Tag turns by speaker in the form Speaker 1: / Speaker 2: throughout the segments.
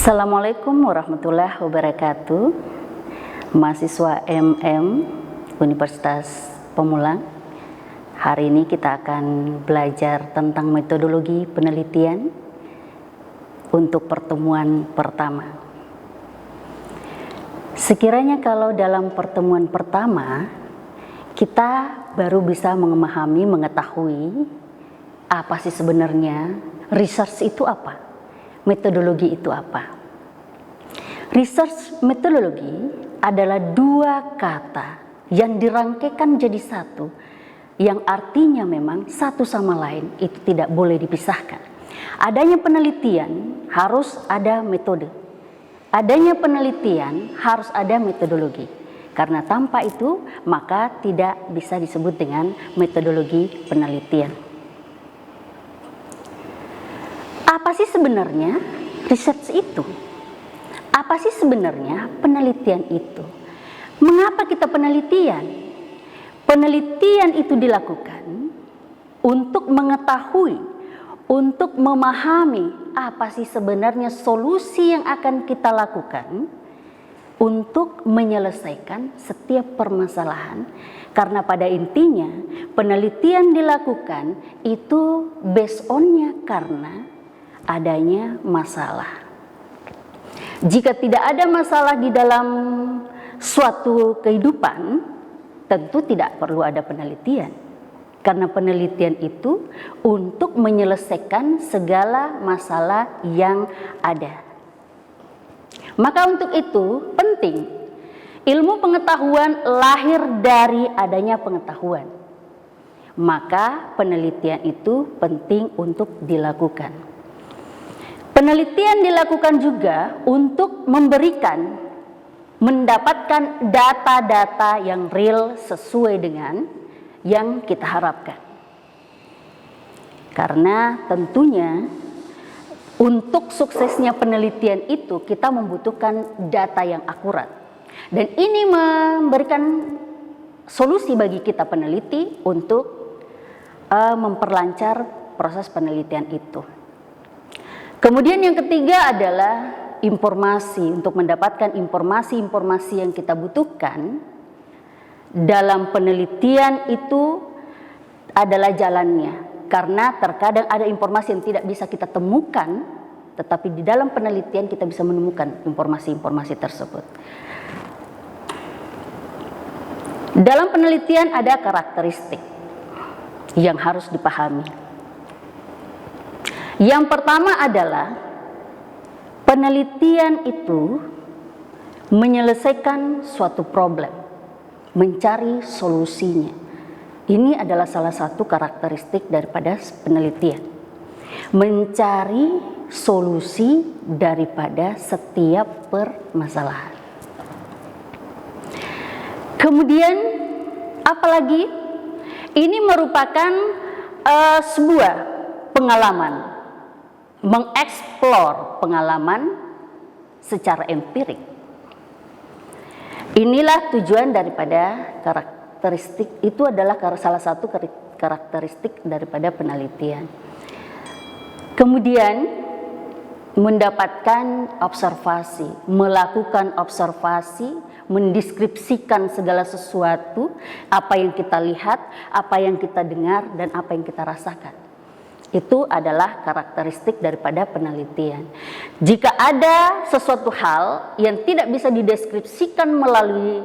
Speaker 1: Assalamualaikum warahmatullahi wabarakatuh. Mahasiswa MM Universitas Pamulang. Hari ini kita akan belajar tentang metodologi penelitian untuk pertemuan pertama. Sekiranya kalau dalam pertemuan pertama kita baru bisa mengetahui apa sih sebenarnya research itu apa, metodologi itu apa. Research metodologi adalah dua kata yang dirangkaikan jadi satu, yang artinya memang satu sama lain itu tidak boleh dipisahkan. Adanya penelitian harus ada metode, adanya penelitian harus ada metodologi, karena tanpa itu maka tidak bisa disebut dengan metodologi penelitian. Apa sih sebenarnya research itu? Apa sih sebenarnya penelitian itu? Mengapa kita penelitian? Penelitian itu dilakukan untuk mengetahui, untuk memahami apa sih sebenarnya solusi yang akan kita lakukan untuk menyelesaikan setiap permasalahan. Karena pada intinya penelitian dilakukan itu based on-nya karena adanya masalah. Jika tidak ada masalah di dalam suatu kehidupan, tentu tidak perlu ada penelitian. Karena penelitian itu untuk menyelesaikan segala masalah yang ada. Maka untuk itu penting, ilmu pengetahuan lahir dari adanya pengetahuan. Maka penelitian itu penting untuk dilakukan. Penelitian dilakukan juga untuk mendapatkan data-data yang real sesuai dengan yang kita harapkan. Karena tentunya untuk suksesnya penelitian itu kita membutuhkan data yang akurat. Dan ini memberikan solusi bagi kita peneliti untuk memperlancar proses penelitian itu. Kemudian yang ketiga adalah informasi. Untuk mendapatkan informasi-informasi yang kita butuhkan dalam penelitian itu adalah jalannya. Karena terkadang ada informasi yang tidak bisa kita temukan, tetapi di dalam penelitian kita bisa menemukan informasi-informasi tersebut. Dalam penelitian ada karakteristik yang harus dipahami. Yang pertama adalah penelitian itu menyelesaikan suatu problem, mencari solusinya. Ini adalah salah satu karakteristik daripada penelitian. Mencari solusi daripada setiap permasalahan. Kemudian apalagi ini merupakan sebuah pengalaman, mengeksplor pengalaman secara empirik. Inilah tujuan daripada karakteristik, itu adalah salah satu karakteristik daripada penelitian. Kemudian mendapatkan observasi, melakukan observasi, mendeskripsikan segala sesuatu, apa yang kita lihat, apa yang kita dengar, dan apa yang kita rasakan. Itu adalah karakteristik daripada penelitian. Jika ada sesuatu hal yang tidak bisa dideskripsikan melalui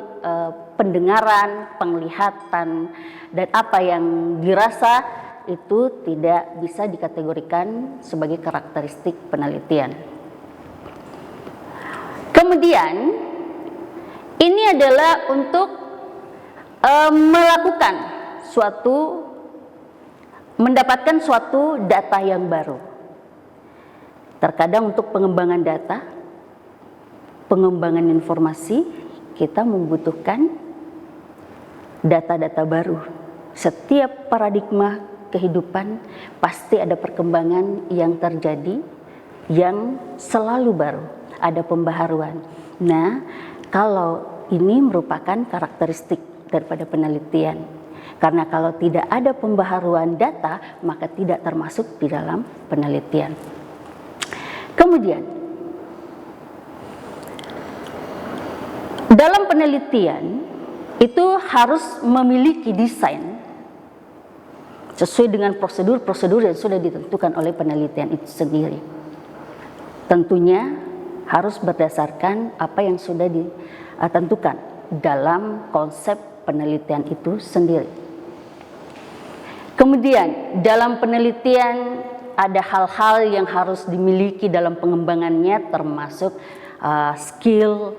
Speaker 1: pendengaran, penglihatan, dan apa yang dirasa, itu tidak bisa dikategorikan sebagai karakteristik penelitian. Kemudian, ini adalah untuk mendapatkan suatu data yang baru. Terkadang untuk pengembangan data, pengembangan informasi, kita membutuhkan data-data baru. Setiap paradigma kehidupan pasti ada perkembangan yang terjadi yang selalu baru, ada pembaharuan. Nah, kalau ini merupakan karakteristik daripada penelitian. Karena kalau tidak ada pembaharuan data, maka tidak termasuk di dalam penelitian. Kemudian, Dalam penelitian itu harus memiliki desain sesuai dengan prosedur-prosedur yang sudah ditentukan oleh penelitian itu sendiri. Tentunya harus berdasarkan apa yang sudah ditentukan dalam konsep penelitian itu sendiri. Kemudian dalam penelitian ada hal-hal yang harus dimiliki dalam pengembangannya, termasuk skill,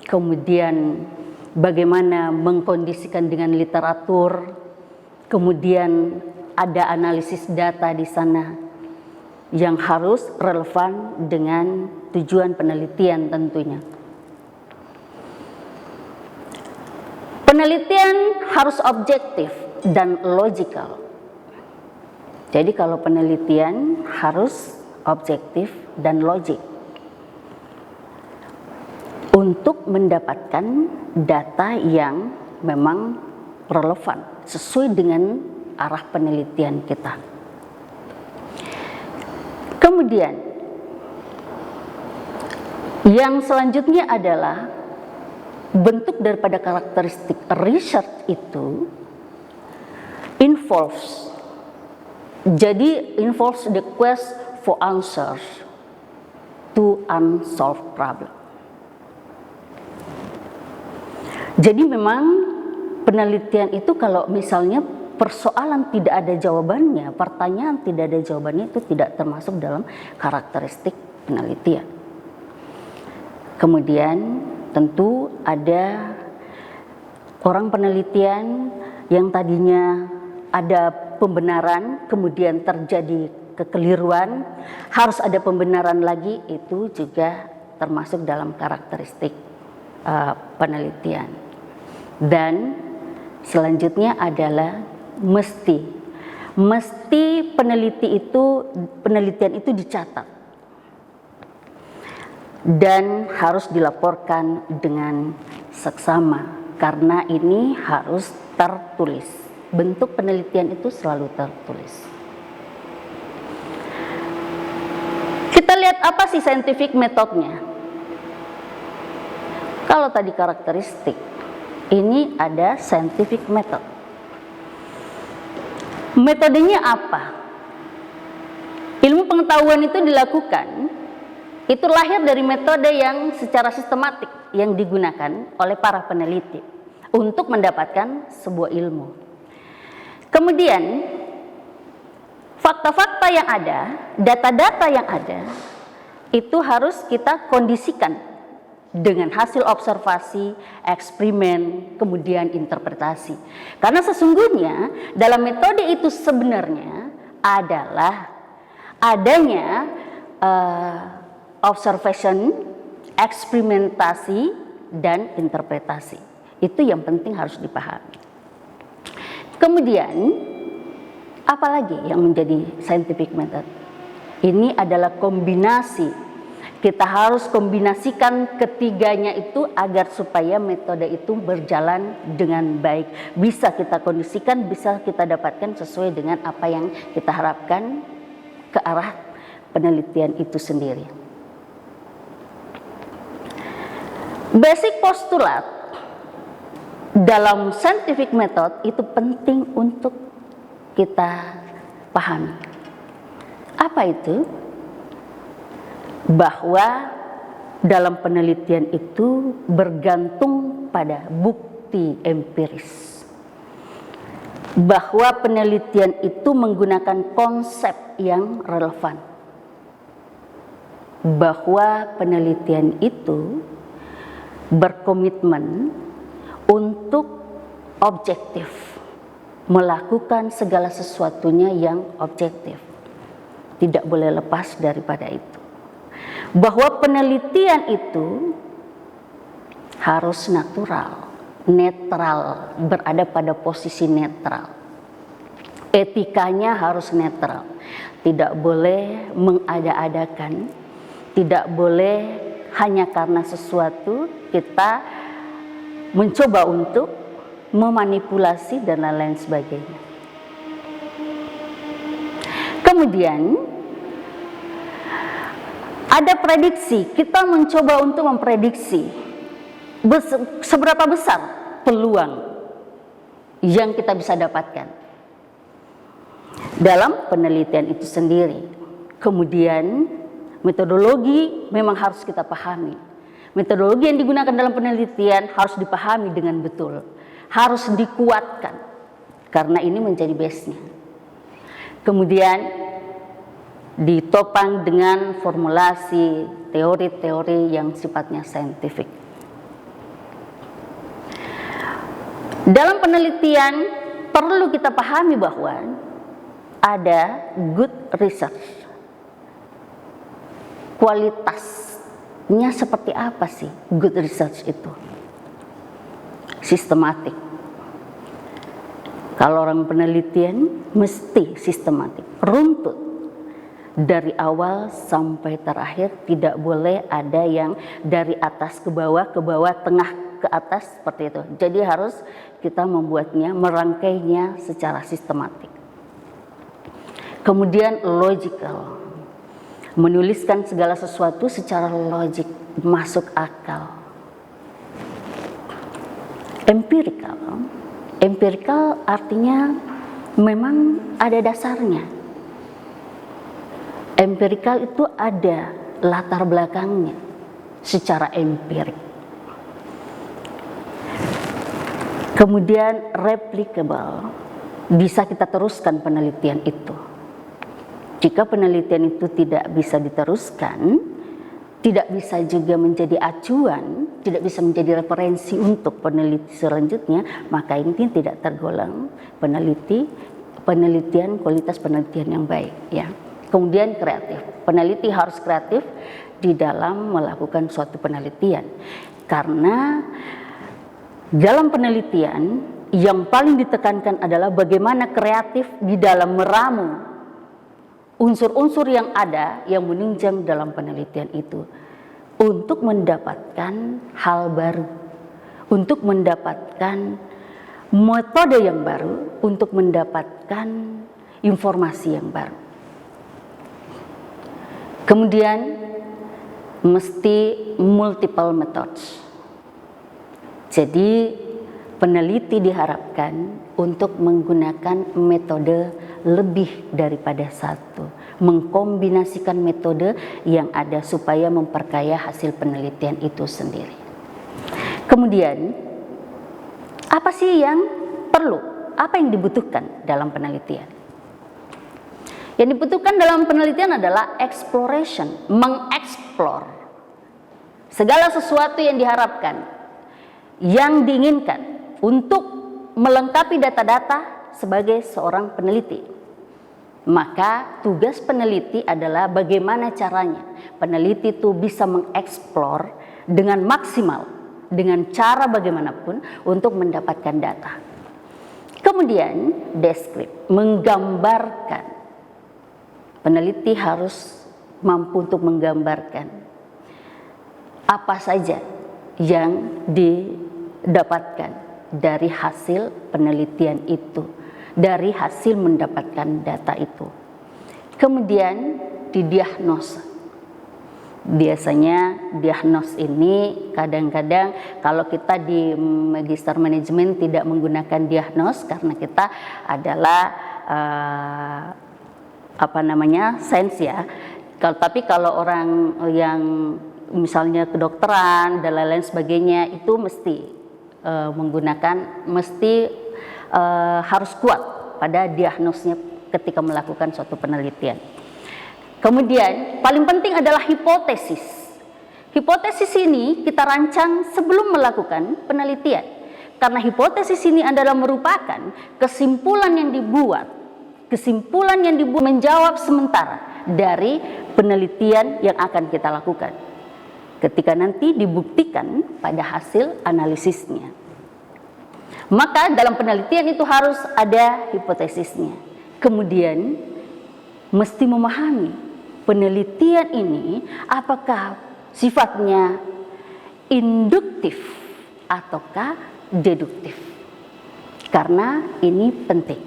Speaker 1: kemudian bagaimana mengkondisikan dengan literatur, kemudian ada analisis data di sana yang harus relevan dengan tujuan penelitian tentunya. Penelitian harus objektif dan logikal. Jadi kalau penelitian harus objektif dan logik untuk mendapatkan data yang memang relevan sesuai dengan arah penelitian kita. Kemudian yang selanjutnya adalah bentuk daripada karakteristik research itu involves the quest for answers to unsolved problem. Jadi memang penelitian itu kalau misalnya persoalan tidak ada jawabannya, pertanyaan tidak ada jawabannya, itu tidak termasuk dalam karakteristik penelitian. Kemudian tentu ada orang penelitian yang tadinya ada pembenaran, kemudian terjadi kekeliruan, harus ada pembenaran lagi, itu juga termasuk dalam karakteristik penelitian. Dan selanjutnya adalah mesti penelitian itu dicatat dan harus dilaporkan dengan seksama, karena ini harus tertulis. Bentuk penelitian itu selalu tertulis. Kita lihat apa sih scientific methodnya. Kalau tadi karakteristik, ini ada scientific method. Metodenya apa? Ilmu pengetahuan itu dilakukan, itu lahir dari metode yang secara sistematik yang digunakan oleh para peneliti untuk mendapatkan sebuah ilmu. Kemudian fakta-fakta yang ada, data-data yang ada, itu harus kita kondisikan dengan hasil observasi, eksperimen, kemudian interpretasi. Karena sesungguhnya dalam metode itu sebenarnya adalah adanya observation, eksperimentasi, dan interpretasi. Itu yang penting harus dipahami. Kemudian, apalagi yang menjadi scientific method? Ini adalah kombinasi. Kita harus kombinasikan ketiganya itu agar supaya metode itu berjalan dengan baik. Bisa kita kondisikan, bisa kita dapatkan sesuai dengan apa yang kita harapkan ke arah penelitian itu sendiri. Basic postulat dalam scientific method itu penting untuk kita pahami. Apa itu? Bahwa dalam penelitian itu bergantung pada bukti empiris. Bahwa penelitian itu menggunakan konsep yang relevan. Bahwa penelitian itu berkomitmen untuk objektif, melakukan segala sesuatunya yang objektif. Tidak boleh lepas daripada itu. Bahwa penelitian itu harus natural, netral, berada pada posisi netral. Etikanya harus netral, tidak boleh mengada-adakan, tidak boleh hanya karena sesuatu kita mencoba untuk memanipulasi dan lain-lain sebagainya. Kemudian ada prediksi, kita mencoba untuk memprediksi seberapa besar peluang yang kita bisa dapatkan dalam penelitian itu sendiri. Kemudian metodologi memang harus kita pahami. Metodologi yang digunakan dalam penelitian harus dipahami dengan betul, harus dikuatkan karena ini menjadi base-nya. Kemudian ditopang dengan formulasi teori-teori yang sifatnya saintifik. Dalam penelitian perlu kita pahami bahwa ada good research. Kualitasnya seperti apa sih good research itu? Sistematik. Kalau orang penelitian mesti sistematik, runtut. Dari awal sampai terakhir, tidak boleh ada yang dari atas ke bawah, tengah ke atas seperti itu. Jadi harus kita membuatnya, merangkainya secara sistematik. Kemudian logical, menuliskan segala sesuatu secara logik, masuk akal. Empirical artinya memang ada dasarnya. Empirical itu ada latar belakangnya secara empirik. Kemudian replicable, bisa kita teruskan penelitian itu. Jika penelitian itu tidak bisa diteruskan, tidak bisa juga menjadi acuan, tidak bisa menjadi referensi untuk peneliti selanjutnya, maka ini tidak tergolong penelitian kualitas penelitian yang baik, ya. Kemudian kreatif, peneliti harus kreatif di dalam melakukan suatu penelitian, karena dalam penelitian yang paling ditekankan adalah bagaimana kreatif di dalam meramu unsur-unsur yang ada yang menunjang dalam penelitian itu untuk mendapatkan hal baru, untuk mendapatkan metode yang baru, untuk mendapatkan informasi yang baru. Kemudian mesti multiple methods. Jadi peneliti diharapkan untuk menggunakan metode lebih daripada satu, mengkombinasikan metode yang ada supaya memperkaya hasil penelitian itu sendiri. Kemudian apa sih yang perlu? Apa yang dibutuhkan dalam penelitian? Yang dibutuhkan dalam penelitian adalah exploration, mengeksplor segala sesuatu yang diharapkan, yang diinginkan untuk melengkapi data-data sebagai seorang peneliti. Maka tugas peneliti adalah bagaimana caranya peneliti itu bisa mengeksplor dengan maksimal, dengan cara bagaimanapun untuk mendapatkan data. Kemudian descript, menggambarkan. Peneliti harus mampu untuk menggambarkan apa saja yang didapatkan dari hasil penelitian itu, dari hasil mendapatkan data itu. Kemudian didiagnosa. Biasanya diagnos ini kadang-kadang kalau kita di magister manajemen tidak menggunakan diagnos karena kita adalah sains ya. Tapi kalau orang yang misalnya kedokteran dan lain-lain sebagainya itu mesti harus kuat pada diagnosnya ketika melakukan suatu penelitian. Kemudian paling penting adalah hipotesis. Hipotesis ini kita rancang sebelum melakukan penelitian, karena hipotesis ini adalah merupakan kesimpulan yang dibuat menjawab sementara dari penelitian yang akan kita lakukan ketika nanti dibuktikan pada hasil analisisnya. Maka dalam penelitian itu harus ada hipotesisnya. Kemudian mesti memahami penelitian ini apakah sifatnya induktif ataukah deduktif, karena ini penting.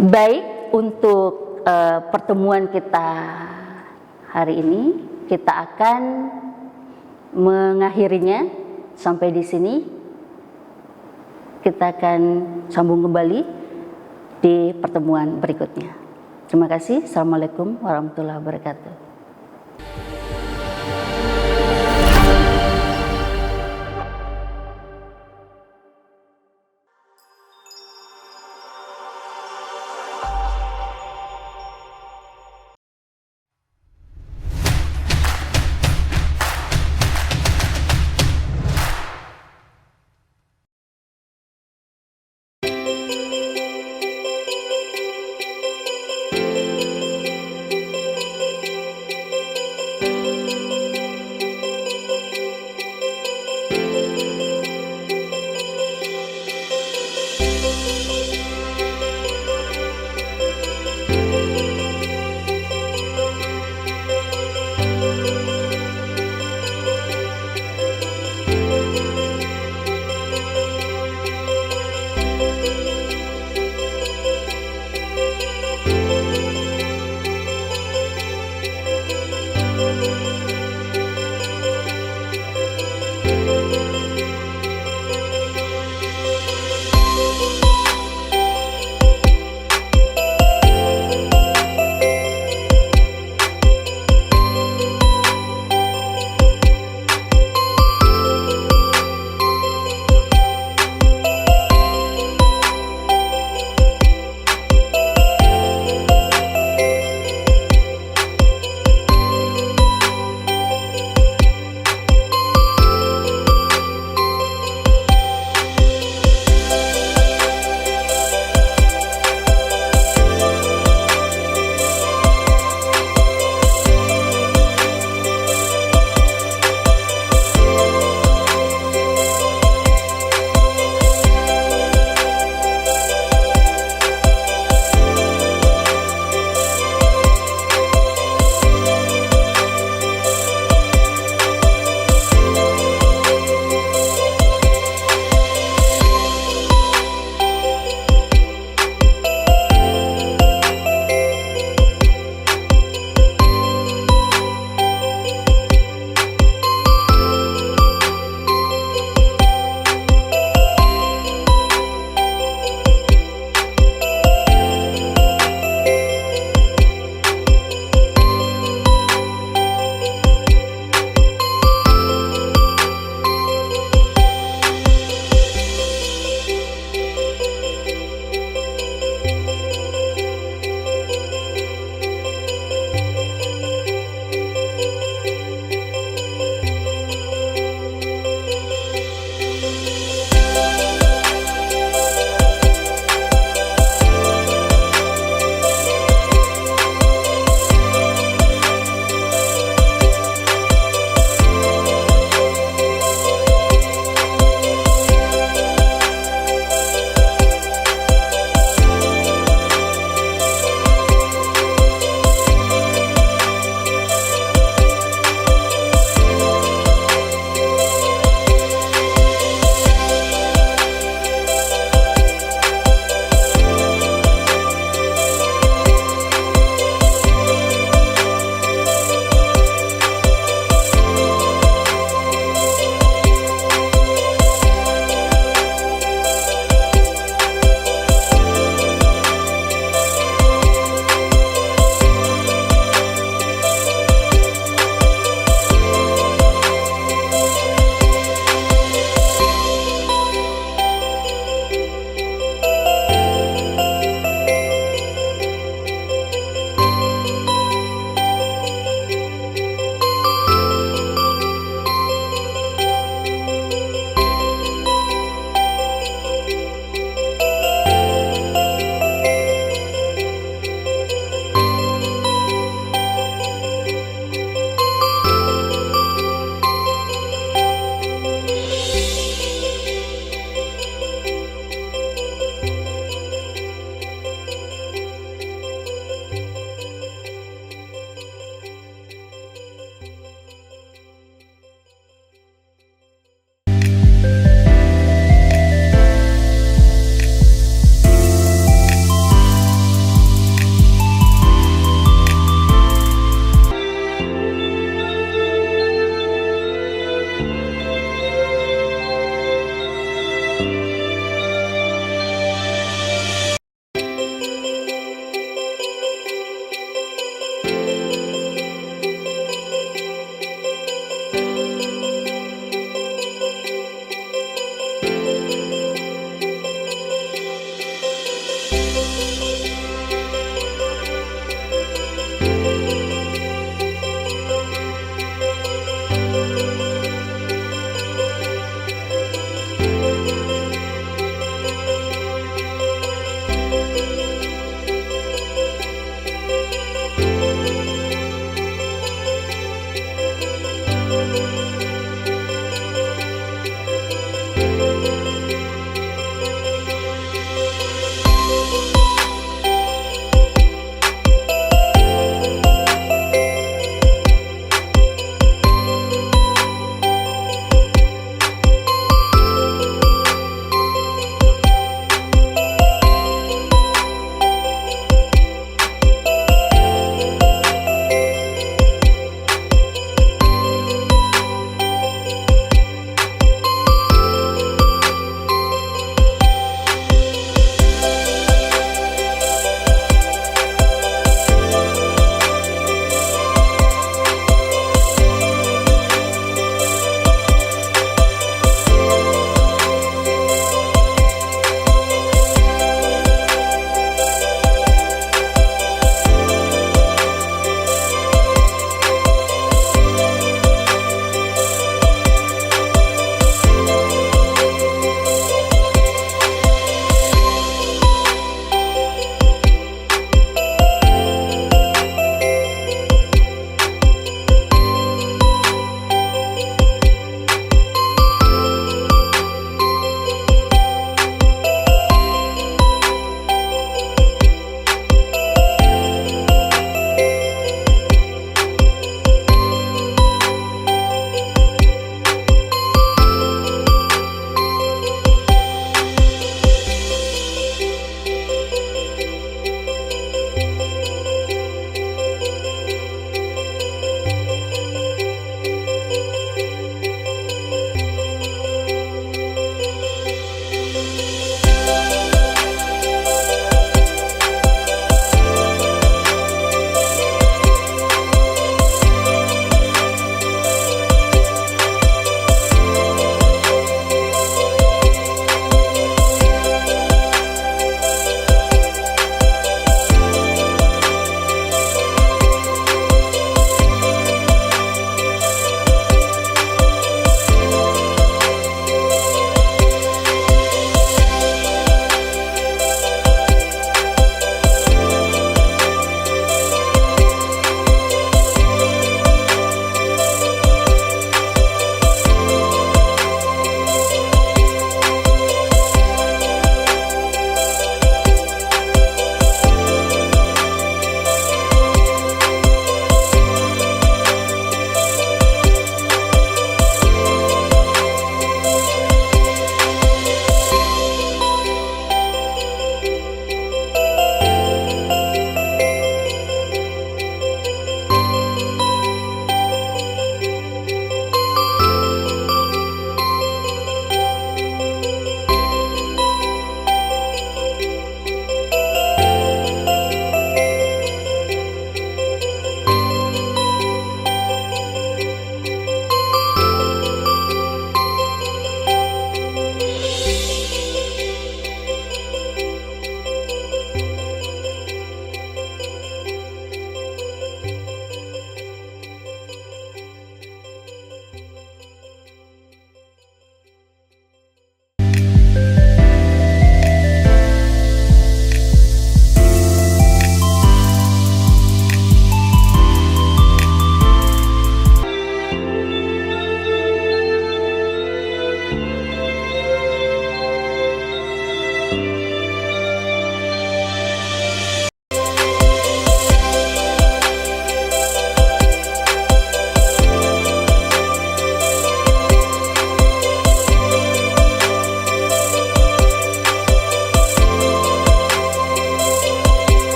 Speaker 1: Baik, untuk pertemuan kita hari ini kita akan mengakhirinya sampai di sini. Kita akan sambung kembali di pertemuan berikutnya. Terima kasih. Assalamualaikum warahmatullahi wabarakatuh.